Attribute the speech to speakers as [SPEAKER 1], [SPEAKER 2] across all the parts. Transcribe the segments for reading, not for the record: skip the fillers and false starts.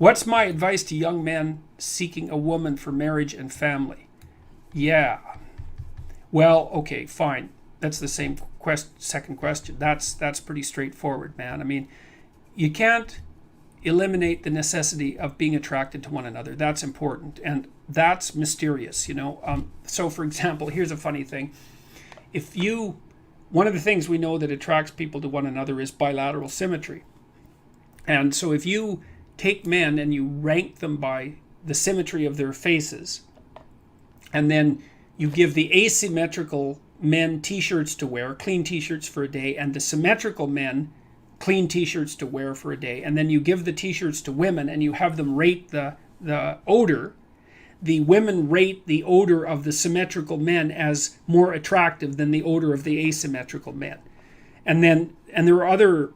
[SPEAKER 1] What's my advice to young men seeking a woman for marriage and family? Yeah. Well, okay, fine. That's the same second question. That's pretty straightforward, man. I mean, you can't eliminate the necessity of being attracted to one another. That's important, and that's mysterious, you know. So, for example, here's a funny thing. If you, one of the things we know that attracts people to one another is bilateral symmetry. And so if you take men and you rank them by the symmetry of their faces, and then you give the asymmetrical men t-shirts to wear, clean t-shirts for a day, and the symmetrical men clean t-shirts to wear for a day, and then you give the t-shirts to women and you have them rate the odor, the women rate the odor of the symmetrical men as more attractive than the odor of the asymmetrical men. And there are other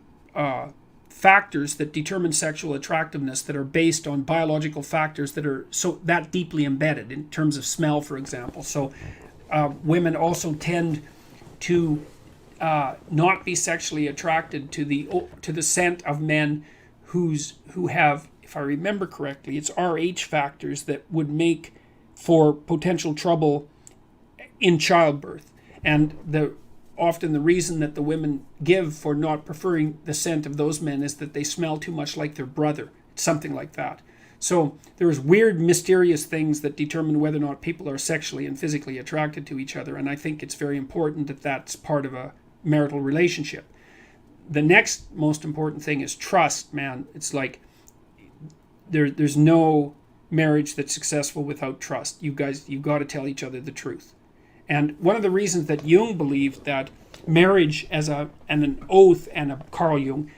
[SPEAKER 1] factors that determine sexual attractiveness that are based on biological factors that are that deeply embedded in terms of smell, for example. So women also tend to not be sexually attracted to the scent of men who have, if I remember correctly, it's Rh factors that would make for potential trouble in childbirth. And often the reason that the women give for not preferring the scent of those men is that they smell too much like their brother, something like that. So there's weird, mysterious things that determine whether or not people are sexually and physically attracted to each other, and I think it's very important that that's part of a marital relationship. The next most important thing is trust, man. It's like there's no marriage that's successful without trust. You've got to tell each other the truth. And one of the reasons that Jung believed that marriage and an oath, and Carl Jung,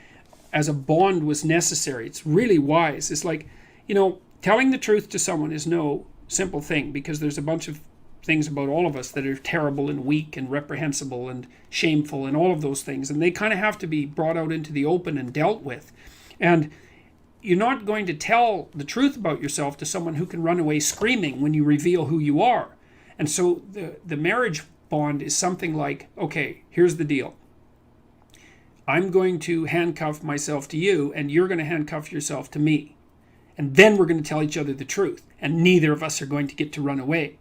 [SPEAKER 1] as a bond was necessary, it's really wise. It's like, you know, telling the truth to someone is no simple thing, because there's a bunch of things about all of us that are terrible and weak and reprehensible and shameful and all of those things, and they kind of have to be brought out into the open and dealt with. And you're not going to tell the truth about yourself to someone who can run away screaming when you reveal who you are. And so the marriage bond is something like, okay, here's the deal. I'm going to handcuff myself to you, and you're going to handcuff yourself to me. And then we're going to tell each other the truth, and neither of us are going to get to run away.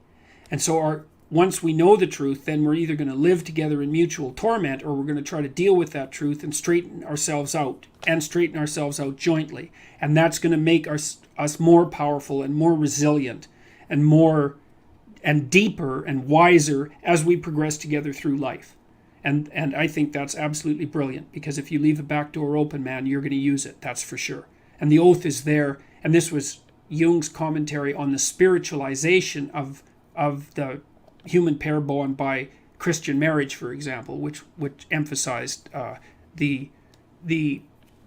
[SPEAKER 1] And so once we know the truth, then we're either going to live together in mutual torment, or we're going to try to deal with that truth and straighten ourselves out jointly. And that's going to make us more powerful and more resilient and deeper and wiser as we progress together through life. And I think that's absolutely brilliant, because if you leave a back door open, man, you're going to use it, that's for sure. And the oath is there, and this was Jung's commentary on the spiritualization of the human pair bond by Christian marriage, for example, which emphasized the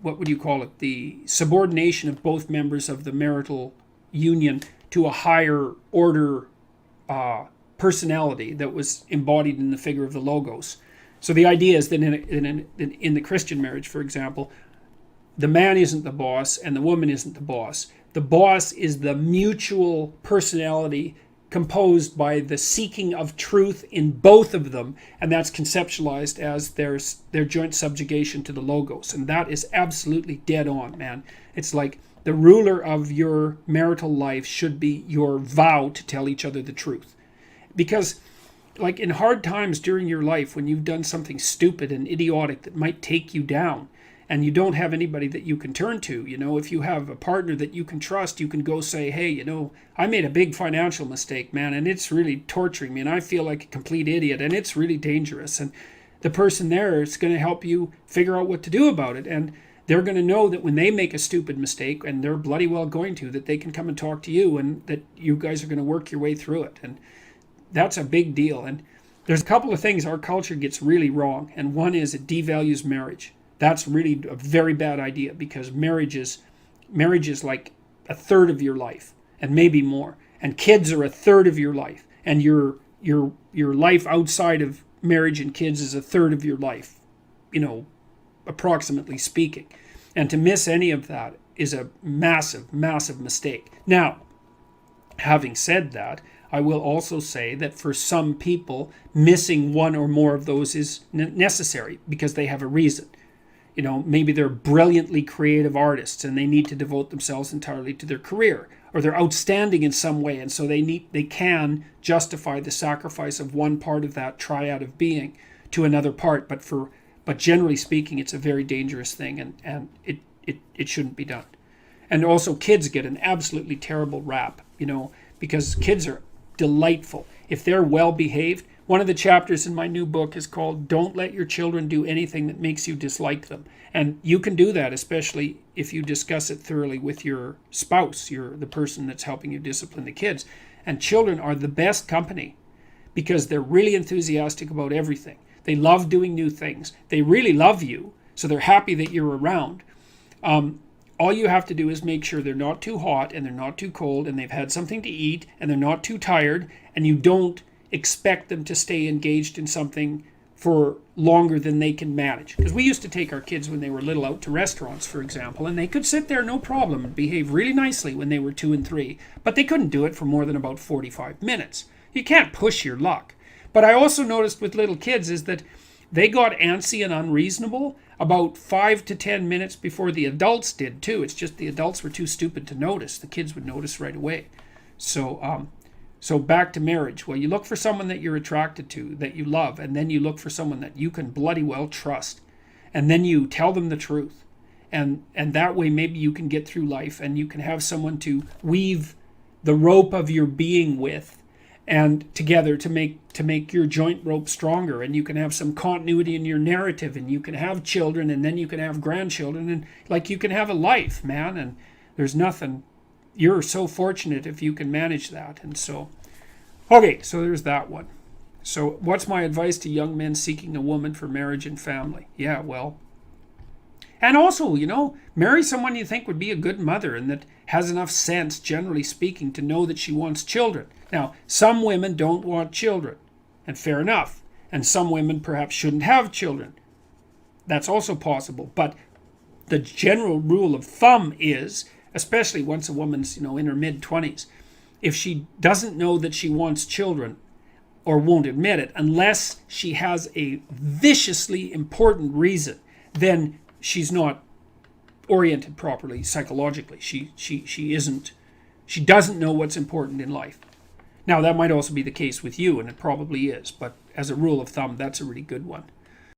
[SPEAKER 1] what would you call it, the subordination of both members of the marital union to a higher order personality that was embodied in the figure of the logos. So the idea is that in the Christian marriage, for example, the man isn't the boss and the woman isn't the boss. The boss is the mutual personality composed by the seeking of truth in both of them, and that's conceptualized as their joint subjugation to the logos. And that is absolutely dead on, man. It's like the ruler of your marital life should be your vow to tell each other the truth. Because like in hard times during your life, when you've done something stupid and idiotic that might take you down, and you don't have anybody that you can turn to, you know, if you have a partner that you can trust, you can go say, hey, you know, I made a big financial mistake, man, and it's really torturing me, and I feel like a complete idiot, and it's really dangerous. And the person there is going to help you figure out what to do about it. And they're going to know that when they make a stupid mistake, and they're bloody well going to, that they can come and talk to you, and that you guys are going to work your way through it. And that's a big deal. And there's a couple of things our culture gets really wrong, and one is it devalues marriage. That's really a very bad idea, because marriage is like a third of your life, and maybe more. And kids are a third of your life, and your life outside of marriage and kids is a third of your life, you know, approximately speaking. And to miss any of that is a massive, massive mistake. Now, having said that, I will also say that for some people, missing one or more of those is necessary because they have a reason. maybe they're brilliantly creative artists and they need to devote themselves entirely to their career, or they're outstanding in some way, and so they can justify the sacrifice of one part of that triad of being to another part. But generally speaking, it's a very dangerous thing, and it shouldn't be done. And also, kids get an absolutely terrible rap, because kids are delightful if they're well behaved. One of the chapters in my new book is called "Don't Let Your Children Do Anything That Makes You Dislike Them." And you can do that, especially if you discuss it thoroughly with your spouse, the person that's helping you discipline the kids. And children are the best company because they're really enthusiastic about everything. They love doing new things. They really love you, so they're happy that you're around. All you have to do is make sure they're not too hot and they're not too cold and they've had something to eat and they're not too tired, and you don't expect them to stay engaged in something for longer than they can manage. Because we used to take our kids when they were little out to restaurants, for example, and they could sit there no problem and behave really nicely when they were 2 and 3, but they couldn't do it for more than about 45 minutes. You can't push your luck. But I also noticed with little kids is that they got antsy and unreasonable about 5 to 10 minutes before the adults did too. It's just the adults were too stupid to notice. The kids would notice right away. So back to marriage. Well, you look for someone that you're attracted to, that you love, and then you look for someone that you can bloody well trust. And then you tell them the truth. And that way maybe you can get through life and you can have someone to weave the rope of your being with and together to make your joint rope stronger, and you can have some continuity in your narrative, and you can have children, and then you can have grandchildren, and like you can have a life, man. And there's nothing, you're so fortunate if you can manage that. And so there's that one. So what's my advice to young men seeking a woman for marriage and family? Yeah, well, and also, marry someone you think would be a good mother and that has enough sense, generally speaking, to know that she wants children. Now, some women don't want children, and fair enough. And some women perhaps shouldn't have children. That's also possible. But the general rule of thumb is, especially once a woman's, in her mid-20s, if she doesn't know that she wants children or won't admit it, unless she has a viciously important reason, then she's not oriented properly psychologically. She doesn't know what's important in life. Now, that might also be the case with you, and it probably is, but as a rule of thumb, that's a really good one.